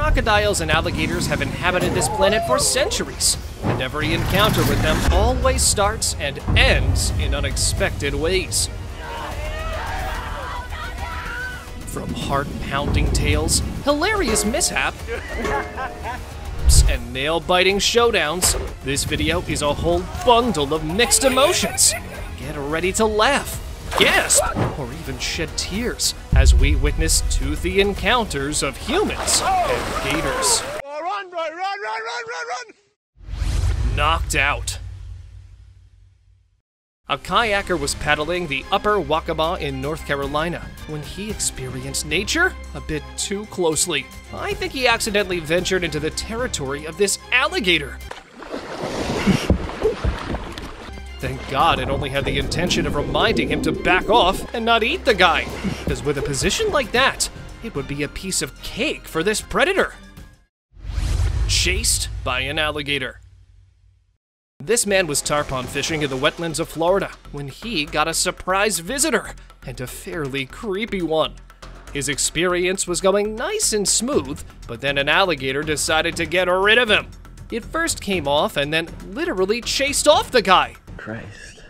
Crocodiles and alligators have inhabited this planet for centuries, and every encounter with them always starts and ends in unexpected ways. From heart-pounding tales, hilarious mishap, and nail-biting showdowns, this video is a whole bundle of mixed emotions. Get ready to laugh, gasp, or even shed tears as we witness toothy encounters of humans and gators. Run, run, run, run, run, run, run! Knocked out. A kayaker was paddling the upper Wakaba in North Carolina when he experienced nature a bit too closely. I think he accidentally ventured into the territory of this alligator. Thank God it only had the intention of reminding him to back off and not eat the guy, because with a position like that, it would be a piece of cake for this predator. Chased by an alligator. This man was tarpon fishing in the wetlands of Florida when he got a surprise visitor, and a fairly creepy one. His experience was going nice and smooth, but then an alligator decided to get rid of him. It first came off and then literally chased off the guy. Christ.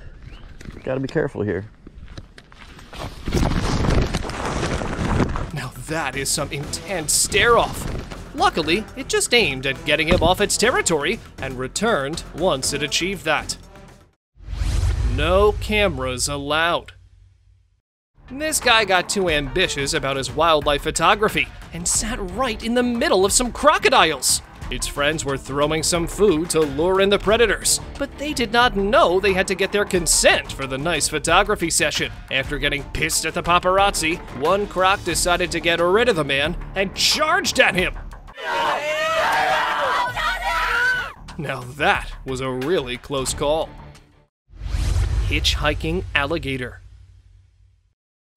Gotta be careful here. Now that is some intense stare-off. Luckily, it just aimed at getting him off its territory and returned once it achieved that. No cameras allowed. This guy got too ambitious about his wildlife photography and sat right in the middle of some crocodiles. Its friends were throwing some food to lure in the predators, but they did not know they had to get their consent for the nice photography session. After getting pissed at the paparazzi, one croc decided to get rid of the man and charged at him. Now that was a really close call. Hitchhiking Alligator.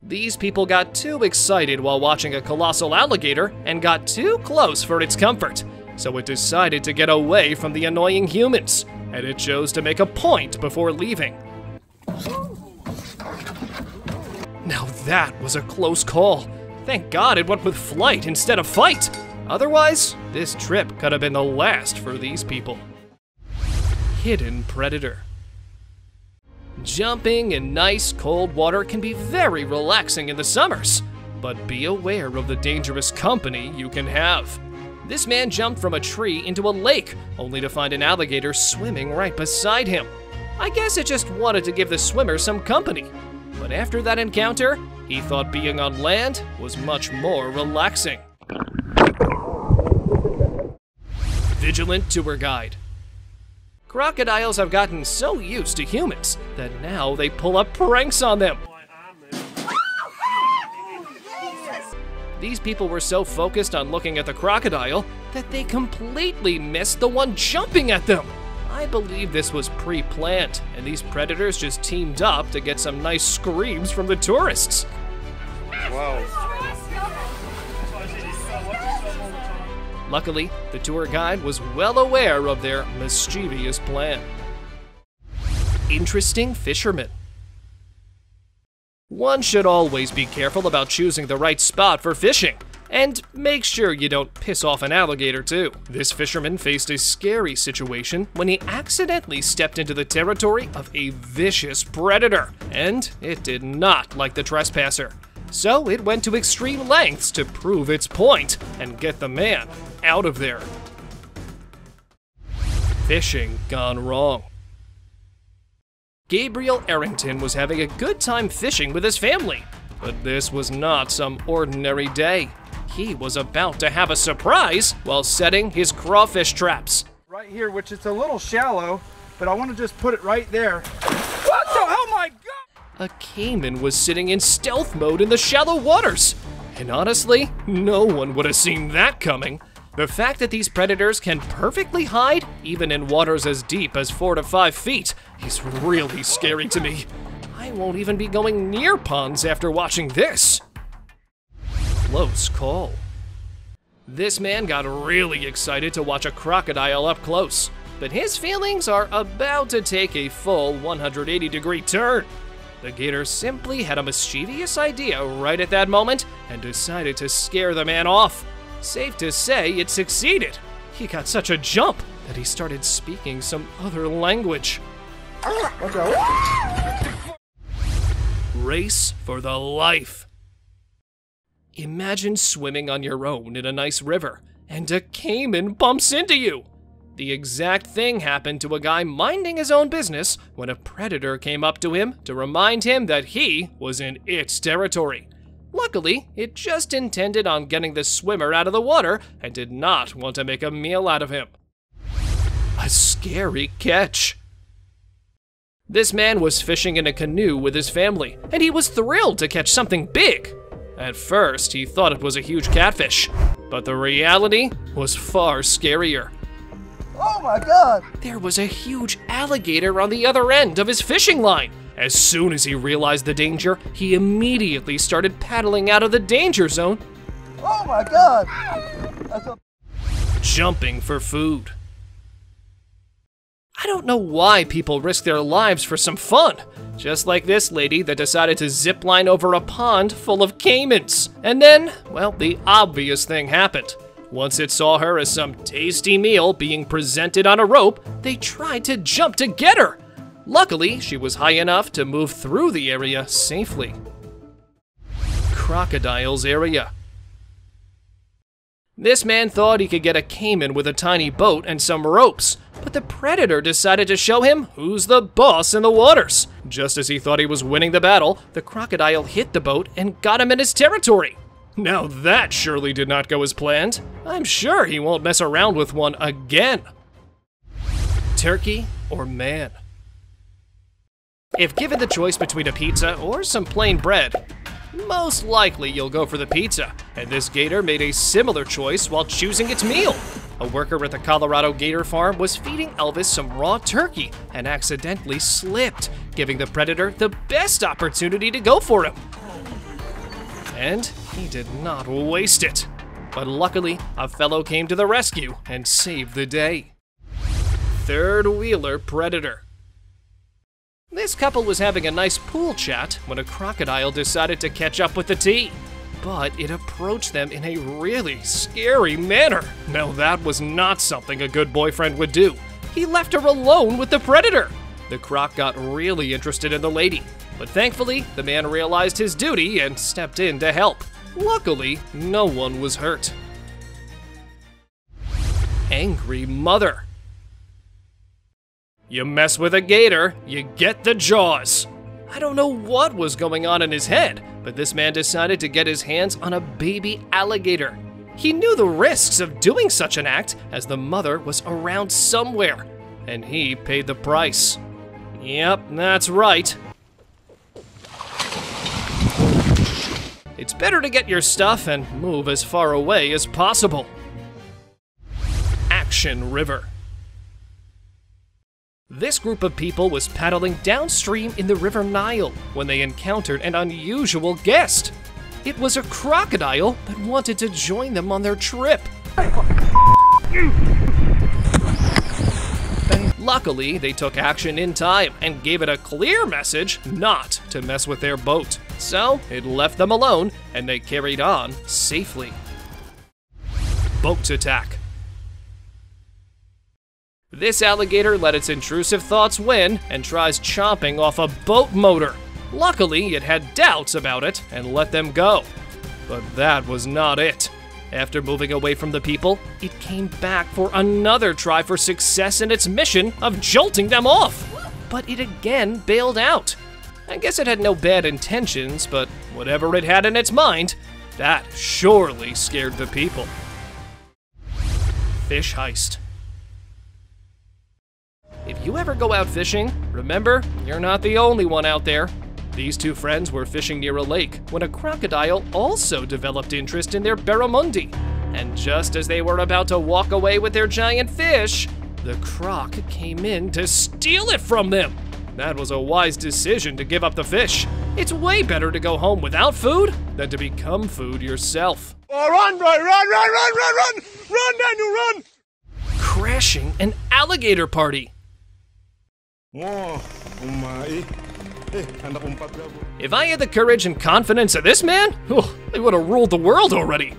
These people got too excited while watching a colossal alligator and got too close for its comfort, so it decided to get away from the annoying humans, and it chose to make a point before leaving. Now that was a close call. Thank God it went with flight instead of fight. Otherwise, this trip could have been the last for these people. Hidden predator. Jumping in nice cold water can be very relaxing in the summers, but be aware of the dangerous company you can have. This man jumped from a tree into a lake, only to find an alligator swimming right beside him. I guess it just wanted to give the swimmer some company. But after that encounter, he thought being on land was much more relaxing. Vigilant tour guide. Crocodiles have gotten so used to humans that now they pull up pranks on them. These people were so focused on looking at the crocodile that they completely missed the one jumping at them. I believe this was pre-planned, and these predators just teamed up to get some nice screams from the tourists. Wow. Luckily, the tour guide was well aware of their mischievous plan. Interesting fisherman. One should always be careful about choosing the right spot for fishing, and make sure you don't piss off an alligator too. This fisherman faced a scary situation when he accidentally stepped into the territory of a vicious predator, and it did not like the trespasser. So it went to extreme lengths to prove its point and get the man out of there. Fishing gone wrong. Gabriel Arrington was having a good time fishing with his family, but this was not some ordinary day. He was about to have a surprise while setting his crawfish traps. Right here, which is a little shallow, but I want to just put it right there. What the hell, my God? A caiman was sitting in stealth mode in the shallow waters. And honestly, no one would have seen that coming. The fact that these predators can perfectly hide, even in waters as deep as 4 to 5 feet, is really scary to me. I won't even be going near ponds after watching this. Close call. This man got really excited to watch a crocodile up close, but his feelings are about to take a full 180-degree turn. The gator simply had a mischievous idea right at that moment and decided to scare the man off. Safe to say it succeeded. He got such a jump that he started speaking some other language. Race for the life. Imagine swimming on your own in a nice river, and a caiman bumps into you. The exact thing happened to a guy minding his own business when a predator came up to him to remind him that he was in its territory. Luckily, it just intended on getting the swimmer out of the water and did not want to make a meal out of him. A scary catch. This man was fishing in a canoe with his family, and he was thrilled to catch something big. At first, he thought it was a huge catfish, but the reality was far scarier. Oh my God! There was a huge alligator on the other end of his fishing line. As soon as he realized the danger, he immediately started paddling out of the danger zone. Oh my God! Jumping for food. I don't know why people risk their lives for some fun. Just like this lady that decided to zip line over a pond full of caimans. And then, well, the obvious thing happened. Once it saw her as some tasty meal being presented on a rope, they tried to jump to get her. Luckily, she was high enough to move through the area safely. Crocodiles Area. This man thought he could get a caiman with a tiny boat and some ropes, but the predator decided to show him who's the boss in the waters. Just as he thought he was winning the battle, the crocodile hit the boat and got him in his territory. Now that surely did not go as planned. I'm sure he won't mess around with one again. Turkey or man? If given the choice between a pizza or some plain bread, most likely you'll go for the pizza, and this gator made a similar choice while choosing its meal. A worker at the Colorado gator farm was feeding Elvis some raw turkey and accidentally slipped, giving the predator the best opportunity to go for him. And he did not waste it. But luckily, a fellow came to the rescue and saved the day. Third wheeler predator. This couple was having a nice pool chat when a crocodile decided to catch up with the tea. But it approached them in a really scary manner. Now that was not something a good boyfriend would do. He left her alone with the predator. The croc got really interested in the lady, but thankfully the man realized his duty and stepped in to help. Luckily, no one was hurt. Angry mother. You mess with a gator, you get the jaws. I don't know what was going on in his head, but this man decided to get his hands on a baby alligator. He knew the risks of doing such an act, as the mother was around somewhere, and he paid the price. Yep, that's right. It's better to get your stuff and move as far away as possible. Action River. This group of people was paddling downstream in the River Nile when they encountered an unusual guest. It was a crocodile that wanted to join them on their trip. Luckily, they took action in time and gave it a clear message not to mess with their boat. So it left them alone and they carried on safely. Boat attack. This alligator let its intrusive thoughts win and tries chomping off a boat motor. Luckily, it had doubts about it and let them go. But that was not it. After moving away from the people, it came back for another try for success in its mission of jolting them off. But it again bailed out. I guess it had no bad intentions, but whatever it had in its mind, that surely scared the people. Fish heist. If you ever go out fishing, remember, you're not the only one out there. These two friends were fishing near a lake when a crocodile also developed interest in their barramundi. And just as they were about to walk away with their giant fish, the croc came in to steal it from them. That was a wise decision to give up the fish. It's way better to go home without food than to become food yourself. Oh, run, bro, run! Run, Daniel, run! Crashing an alligator party. If I had the courage and confidence of this man, I would have ruled the world already.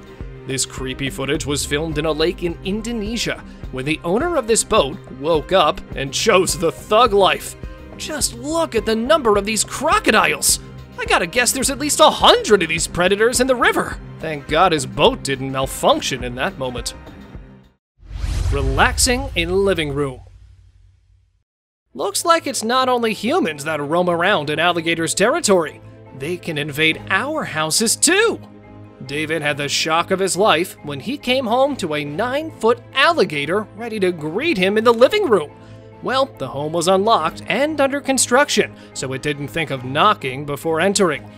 This creepy footage was filmed in a lake in Indonesia, when the owner of this boat woke up and chose the thug life. Just look at the number of these crocodiles. I gotta guess there's at least 100 of these predators in the river. Thank God his boat didn't malfunction in that moment. Relaxing in living room. Looks like it's not only humans that roam around in alligators' territory. They can invade our houses too. David had the shock of his life when he came home to a 9-foot alligator ready to greet him in the living room. Well, the home was unlocked and under construction, so it didn't think of knocking before entering.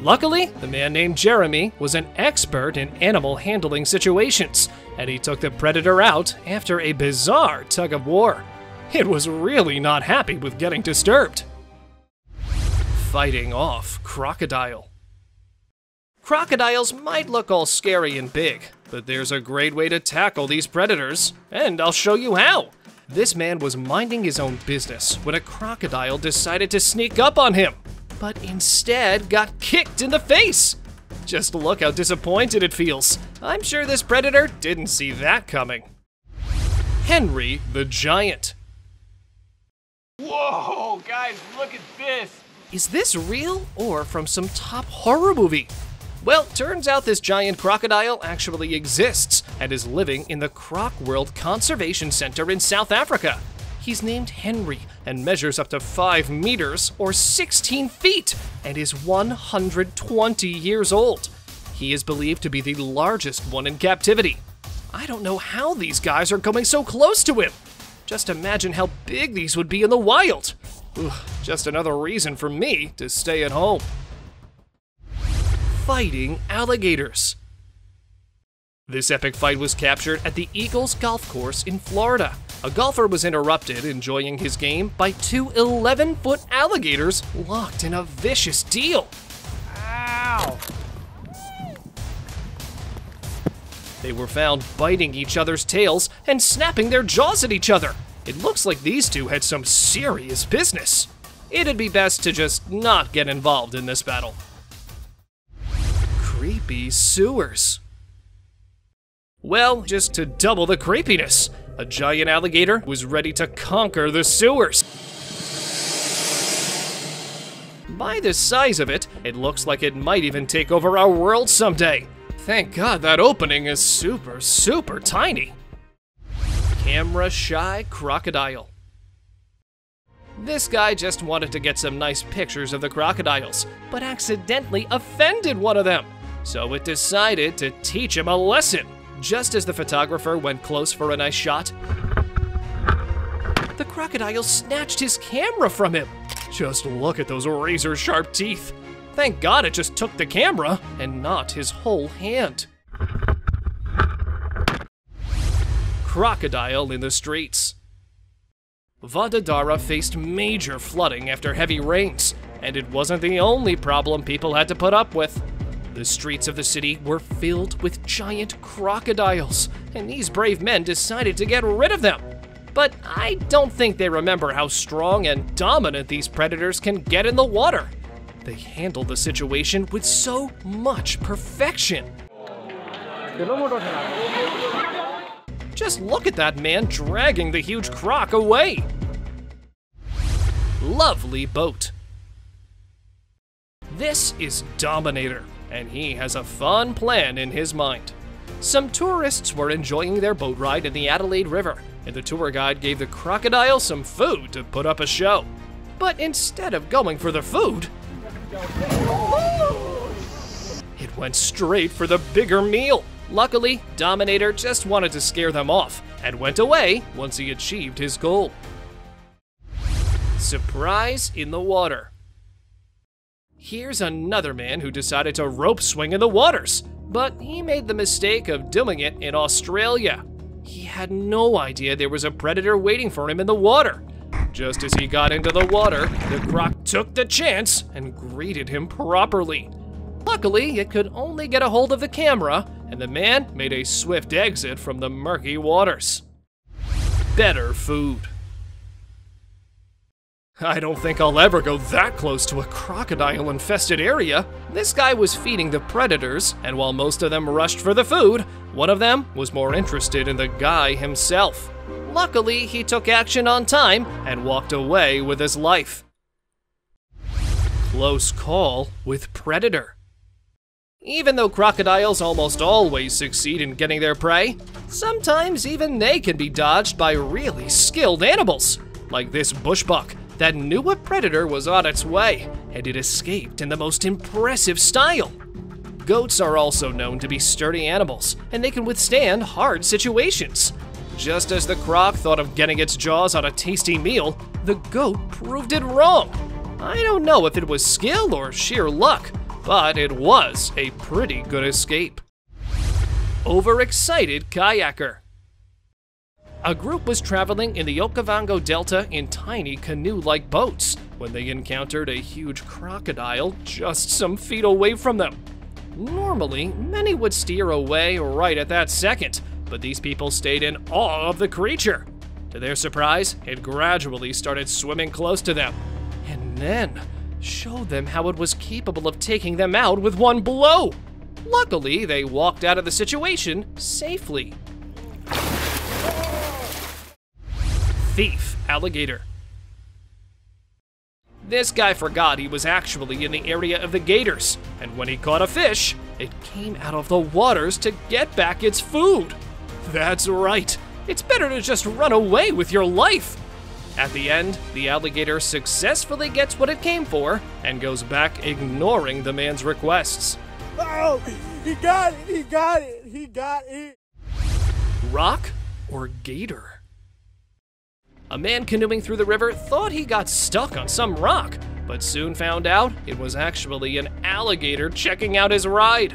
Luckily, the man named Jeremy was an expert in animal handling situations, and he took the predator out after a bizarre tug of war. It was really not happy with getting disturbed. Fighting off crocodile. Crocodiles might look all scary and big, but there's a great way to tackle these predators, and I'll show you how. This man was minding his own business when a crocodile decided to sneak up on him, but instead got kicked in the face. Just look how disappointed it feels. I'm sure this predator didn't see that coming. Henry the Giant. Whoa, guys, look at this. Is this real or from some top horror movie? Well, turns out this giant crocodile actually exists and is living in the Croc World Conservation Center in South Africa. He's named Henry and measures up to 5 meters or 16 feet and is 120 years old. He is believed to be the largest one in captivity. I don't know how these guys are coming so close to him. Just imagine how big these would be in the wild. Ugh, just another reason for me to stay at home. Fighting alligators. This epic fight was captured at the Eagles golf course in Florida. A golfer was interrupted enjoying his game by 2 11-foot alligators locked in a vicious deal. Ow! They were found biting each other's tails and snapping their jaws at each other. It looks like these two had some serious business. It'd be best to just not get involved in this battle. Creepy sewers. Well, just to double the creepiness, a giant alligator was ready to conquer the sewers. By the size of it, it looks like it might even take over our world someday. Thank God that opening is super tiny. Camera Shy Crocodile. This guy just wanted to get some nice pictures of the crocodiles, but accidentally offended one of them. So it decided to teach him a lesson. Just as the photographer went close for a nice shot, the crocodile snatched his camera from him. Just look at those razor-sharp teeth. Thank God it just took the camera and not his whole hand. Crocodile in the streets. Vadodara faced major flooding after heavy rains, and it wasn't the only problem people had to put up with. The streets of the city were filled with giant crocodiles, and these brave men decided to get rid of them. But I don't think they remember how strong and dominant these predators can get in the water. They handled the situation with so much perfection. Just look at that man dragging the huge croc away. Lovely boat. This is Dominator, and he has a fun plan in his mind. Some tourists were enjoying their boat ride in the Adelaide River, and the tour guide gave the crocodile some food to put up a show. But instead of going for the food, it went straight for the bigger meal. Luckily, Dominator just wanted to scare them off and went away once he achieved his goal. Surprise in the water. Here's another man who decided to rope swing in the waters, but he made the mistake of doing it in Australia. He had no idea there was a predator waiting for him in the water. Just as he got into the water, the croc took the chance and greeted him properly. Luckily, it could only get a hold of the camera, and the man made a swift exit from the murky waters. Better food. I don't think I'll ever go that close to a crocodile-infested area. This guy was feeding the predators, and while most of them rushed for the food, one of them was more interested in the guy himself. Luckily, he took action on time and walked away with his life. Close call with predator. Even though crocodiles almost always succeed in getting their prey, sometimes even they can be dodged by really skilled animals, like this bushbuck that knew a predator was on its way, and it escaped in the most impressive style. Goats are also known to be sturdy animals, and they can withstand hard situations. Just as the croc thought of getting its jaws on a tasty meal, the goat proved it wrong. I don't know if it was skill or sheer luck, but it was a pretty good escape. Overexcited kayaker. A group was traveling in the Okavango Delta in tiny canoe-like boats when they encountered a huge crocodile just some feet away from them. Normally, many would steer away right at that second, but these people stayed in awe of the creature. To their surprise, it gradually started swimming close to them, and then showed them how it was capable of taking them out with one blow. Luckily, they walked out of the situation safely. Thief Alligator. This guy forgot he was actually in the area of the gators, and when he caught a fish, it came out of the waters to get back its food. That's right, it's better to just run away with your life. At the end, the alligator successfully gets what it came for and goes back ignoring the man's requests. Oh, he got it, he got it, he got it. Rock or gator? A man canoeing through the river thought he got stuck on some rock, but soon found out it was actually an alligator checking out his ride.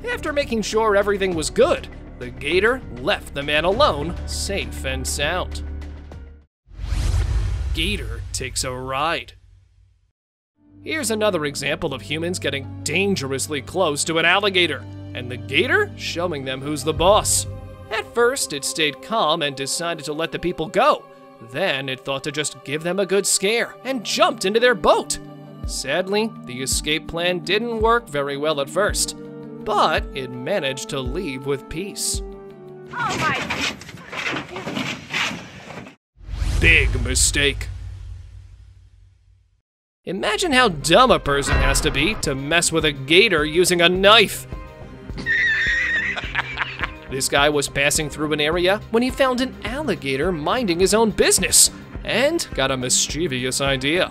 After making sure everything was good, the gator left the man alone, safe and sound. Gator takes a ride. Here's another example of humans getting dangerously close to an alligator, and the gator showing them who's the boss. At first, it stayed calm and decided to let the people go. Then it thought to just give them a good scare and jumped into their boat. Sadly, the escape plan didn't work very well at first, but it managed to leave with peace. Oh my! Big mistake. Imagine how dumb a person has to be to mess with a gator using a knife. This guy was passing through an area when he found an alligator minding his own business and got a mischievous idea.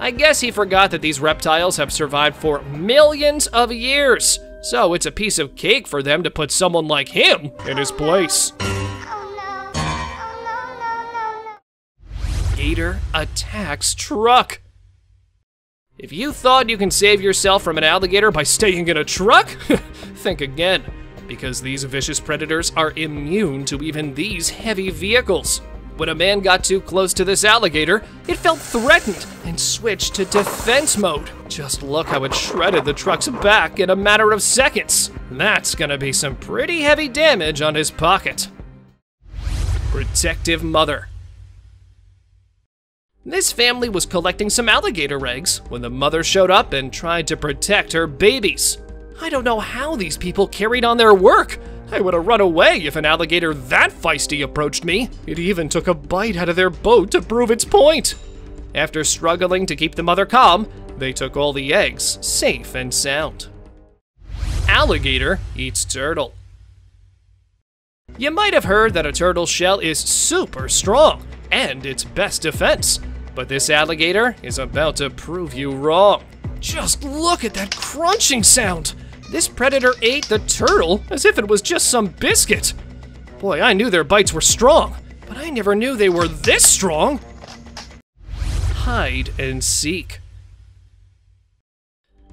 I guess he forgot that these reptiles have survived for millions of years, so it's a piece of cake for them to put someone like him in his place. Gator attacks truck. If you thought you can save yourself from an alligator by staying in a truck, think again, because these vicious predators are immune to even these heavy vehicles. When a man got too close to this alligator, it felt threatened and switched to defense mode. Just look how it shredded the truck's back in a matter of seconds. That's gonna be some pretty heavy damage on his pocket. Protective mother. This family was collecting some alligator eggs when the mother showed up and tried to protect her babies. I don't know how these people carried on their work. I would have run away if an alligator that feisty approached me. It even took a bite out of their boat to prove its point. After struggling to keep the mother calm, they took all the eggs safe and sound. Alligator eats turtle. You might have heard that a turtle's shell is super strong and its best defense, but this alligator is about to prove you wrong. Just look at that crunching sound. This predator ate the turtle as if it was just some biscuit. Boy, I knew their bites were strong, but I never knew they were this strong. Hide and seek.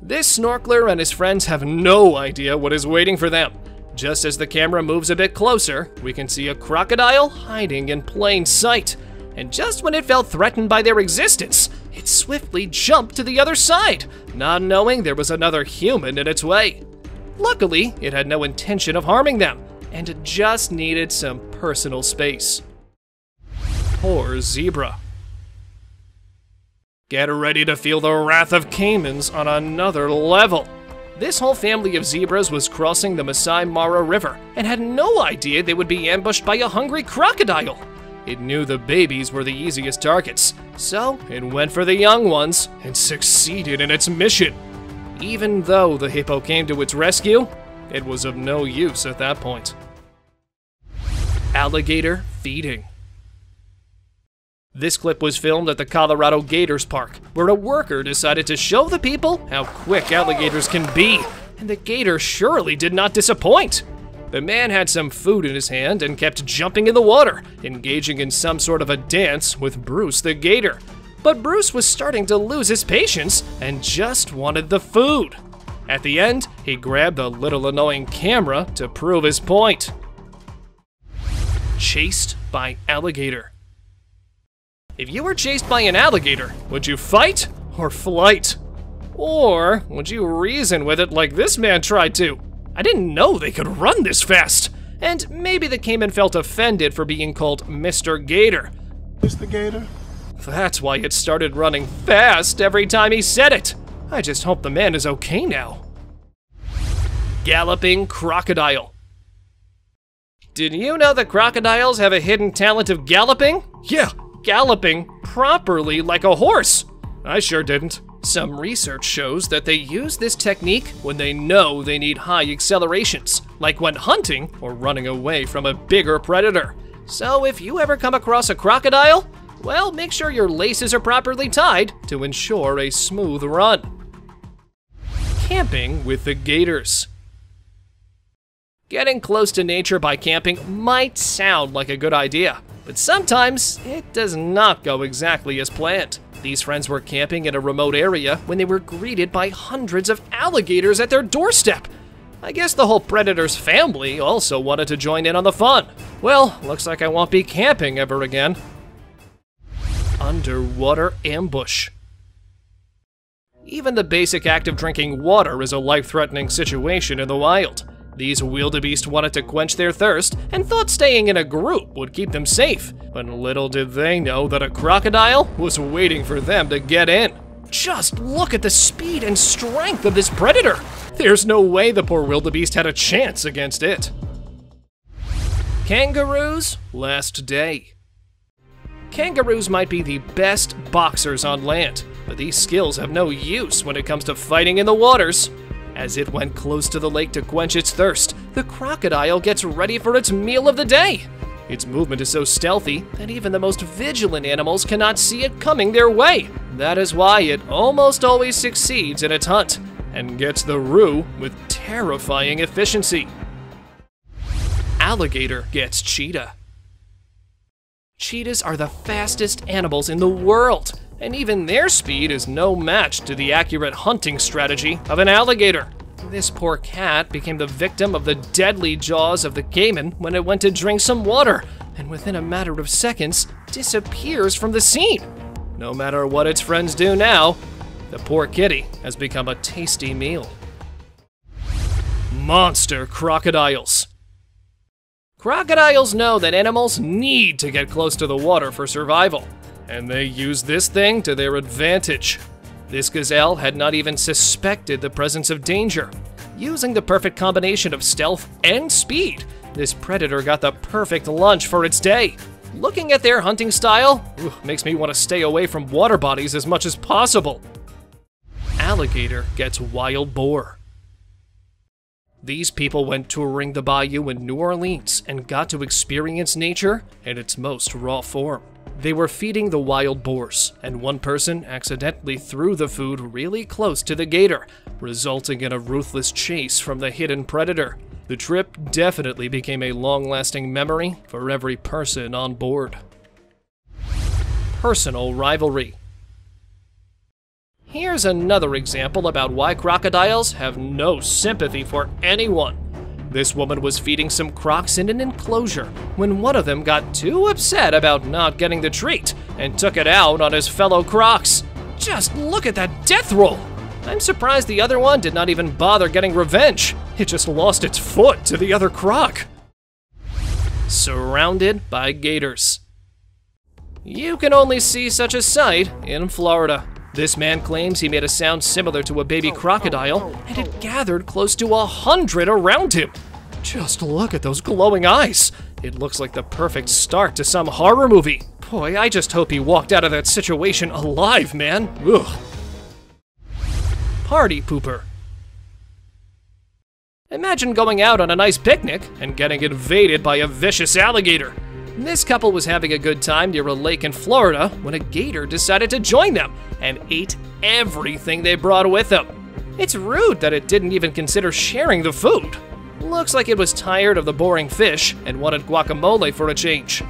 This snorkeler and his friends have no idea what is waiting for them. Just as the camera moves a bit closer, we can see a crocodile hiding in plain sight. And just when it felt threatened by their existence, it swiftly jumped to the other side, not knowing there was another human in its way. Luckily, it had no intention of harming them, and it just needed some personal space. Poor zebra. Get ready to feel the wrath of caimans on another level. This whole family of zebras was crossing the Masai Mara River and had no idea they would be ambushed by a hungry crocodile. It knew the babies were the easiest targets, so it went for the young ones and succeeded in its mission. Even though the hippo came to its rescue, it was of no use at that point. Alligator Feeding. This clip was filmed at the Colorado Gators Park, where a worker decided to show the people how quick alligators can be, and the gator surely did not disappoint. The man had some food in his hand and kept jumping in the water, engaging in some sort of a dance with Bruce the gator. But Bruce was starting to lose his patience and just wanted the food. At the end, he grabbed the little annoying camera to prove his point. Chased by alligator. If you were chased by an alligator, would you fight or flight? Or would you reason with it like this man tried to? I didn't know they could run this fast. And maybe the caiman felt offended for being called Mr. Gator. Mr. Gator? That's why it started running fast every time he said it. I just hope the man is okay now. Galloping Crocodile. Did you know that crocodiles have a hidden talent of galloping? Yeah, galloping properly like a horse. I sure didn't. Some research shows that they use this technique when they know they need high accelerations, like when hunting or running away from a bigger predator. So if you ever come across a crocodile, well, make sure your laces are properly tied to ensure a smooth run. Camping with the gators. Getting close to nature by camping might sound like a good idea, but sometimes it does not go exactly as planned. These friends were camping in a remote area when they were greeted by hundreds of alligators at their doorstep. I guess the whole predator's family also wanted to join in on the fun. Well, looks like I won't be camping ever again. Underwater ambush. Even the basic act of drinking water is a life-threatening situation in the wild. These wildebeest wanted to quench their thirst and thought staying in a group would keep them safe, but little did they know that a crocodile was waiting for them to get in. Just look at the speed and strength of this predator. There's no way the poor wildebeest had a chance against it. Kangaroos' last day. Kangaroos might be the best boxers on land, but these skills have no use when it comes to fighting in the waters. As it went close to the lake to quench its thirst, the crocodile gets ready for its meal of the day. Its movement is so stealthy that even the most vigilant animals cannot see it coming their way. That is why it almost always succeeds in its hunt and gets the roo with terrifying efficiency. Alligator gets cheetah. Cheetahs are the fastest animals in the world, and even their speed is no match to the accurate hunting strategy of an alligator. This poor cat became the victim of the deadly jaws of the caiman when it went to drink some water, and within a matter of seconds, disappears from the scene. No matter what its friends do now, the poor kitty has become a tasty meal. Monster crocodiles. Crocodiles know that animals need to get close to the water for survival, and they use this thing to their advantage. This gazelle had not even suspected the presence of danger. Using the perfect combination of stealth and speed, this predator got the perfect lunch for its day. Looking at their hunting style, makes me want to stay away from water bodies as much as possible. Alligator gets wild boar. These people went touring the bayou in New Orleans and got to experience nature in its most raw form. They were feeding the wild boars, and one person accidentally threw the food really close to the gator, resulting in a ruthless chase from the hidden predator. The trip definitely became a long-lasting memory for every person on board. Personal rivalry. Here's another example about why crocodiles have no sympathy for anyone. This woman was feeding some crocs in an enclosure when one of them got too upset about not getting the treat and took it out on his fellow crocs. Just look at that death roll! I'm surprised the other one did not even bother getting revenge. It just lost its foot to the other croc. Surrounded by gators. You can only see such a sight in Florida. This man claims he made a sound similar to a baby crocodile, and it gathered close to 100 around him. Just look at those glowing eyes. It looks like the perfect start to some horror movie. Boy, I just hope he walked out of that situation alive, man. Ugh. Party pooper. Imagine going out on a nice picnic and getting invaded by a vicious alligator. This couple was having a good time near a lake in Florida when a gator decided to join them and ate everything they brought with them. It's rude that it didn't even consider sharing the food. Looks like it was tired of the boring fish and wanted guacamole for a change.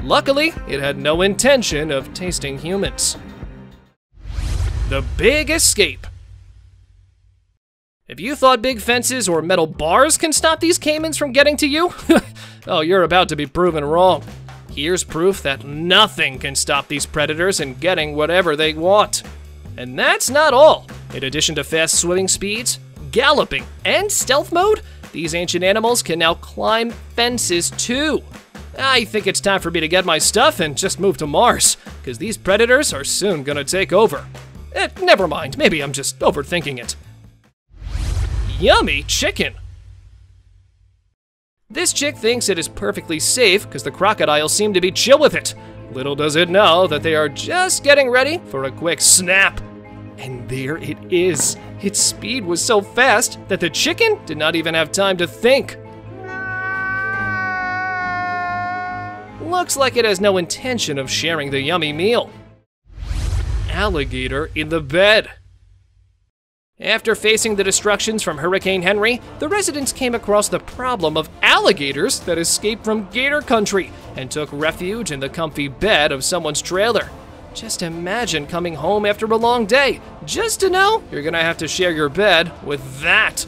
Luckily, it had no intention of tasting humans. The Big Escape. If you thought big fences or metal bars can stop these caimans from getting to you, oh, you're about to be proven wrong. Here's proof that nothing can stop these predators in getting whatever they want. And that's not all. In addition to fast swimming speeds, galloping, and stealth mode, these ancient animals can now climb fences too. I think it's time for me to get my stuff and just move to Mars, because these predators are soon gonna take over. Never mind, maybe I'm just overthinking it. Yummy chicken! This chick thinks it is perfectly safe because the crocodiles seem to be chill with it. Little does it know that they are just getting ready for a quick snap. And there it is. Its speed was so fast that the chicken did not even have time to think. Looks like it has no intention of sharing the yummy meal. Alligator in the bed. After facing the destructions from Hurricane Henry, the residents came across the problem of alligators that escaped from gator country and took refuge in the comfy bed of someone's trailer. Just imagine coming home after a long day, just to know you're gonna have to share your bed with that.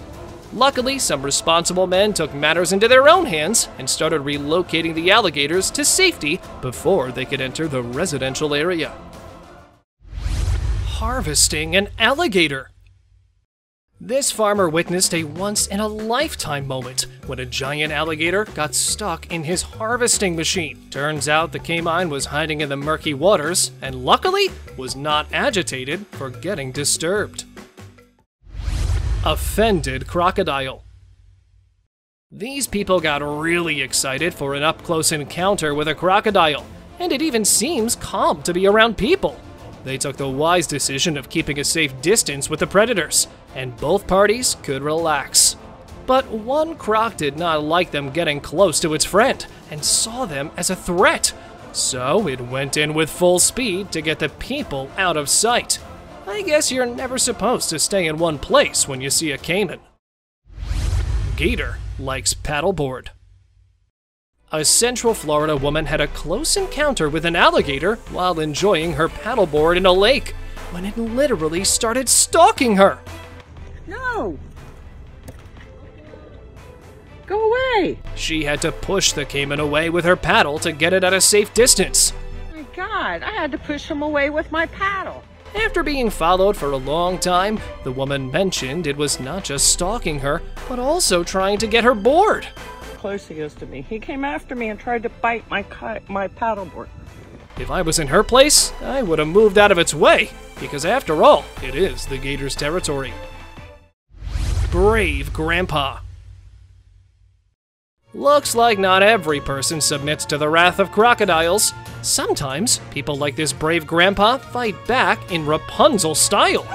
Luckily, some responsible men took matters into their own hands and started relocating the alligators to safety before they could enter the residential area. Harvesting an alligator. This farmer witnessed a once-in-a-lifetime moment when a giant alligator got stuck in his harvesting machine. Turns out the Cayman was hiding in the murky waters and luckily was not agitated for getting disturbed. Offended crocodile. These people got really excited for an up-close encounter with a crocodile, and it even seems calm to be around people. They took the wise decision of keeping a safe distance with the predators, and both parties could relax. But one croc did not like them getting close to its friend and saw them as a threat, so it went in with full speed to get the people out of sight. I guess you're never supposed to stay in one place when you see a caiman. Gator likes paddleboard. A Central Florida woman had a close encounter with an alligator while enjoying her paddleboard in a lake, when it literally started stalking her. No! Go away! She had to push the caiman away with her paddle to get it at a safe distance. My God, I had to push him away with my paddle. After being followed for a long time, the woman mentioned it was not just stalking her, but also trying to get her board. Close he is to me. He came after me and tried to bite my paddleboard. If I was in her place, I would have moved out of its way, because after all, it is the gator's territory. Brave Grandpa. Looks like not every person submits to the wrath of crocodiles. Sometimes, people like this brave grandpa fight back in Rapunzel style.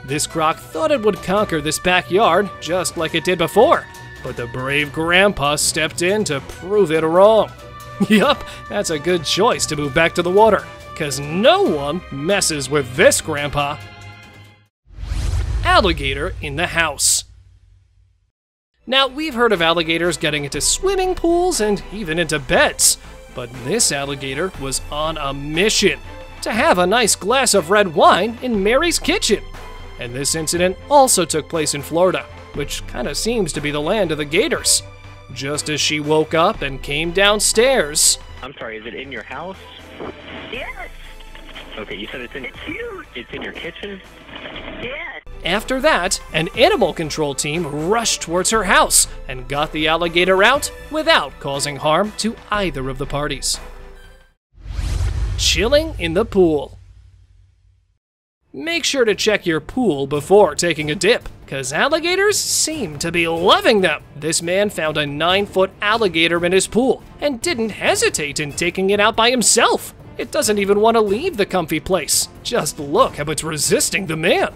This croc thought it would conquer this backyard just like it did before, but the brave grandpa stepped in to prove it wrong. Yup, that's a good choice to move back to the water, cause no one messes with this grandpa. Alligator in the house. Now, we've heard of alligators getting into swimming pools and even into beds, but this alligator was on a mission to have a nice glass of red wine in Mary's kitchen. And this incident also took place in Florida, which kind of seems to be the land of the gators. Just as she woke up and came downstairs. I'm sorry, is it in your house? Yes. Okay, you said it's huge. It's in your kitchen? Yes. After that, an animal control team rushed towards her house and got the alligator out without causing harm to either of the parties. chilling in the pool. Make sure to check your pool before taking a dip, cause alligators seem to be loving them. This man found a 9-foot alligator in his pool and didn't hesitate in taking it out by himself. It doesn't even want to leave the comfy place. Just look how it's resisting the man.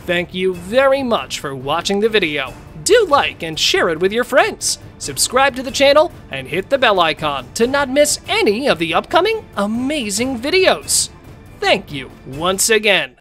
Thank you very much for watching the video. Do like and share it with your friends. Subscribe to the channel and hit the bell icon to not miss any of the upcoming amazing videos. Thank you once again.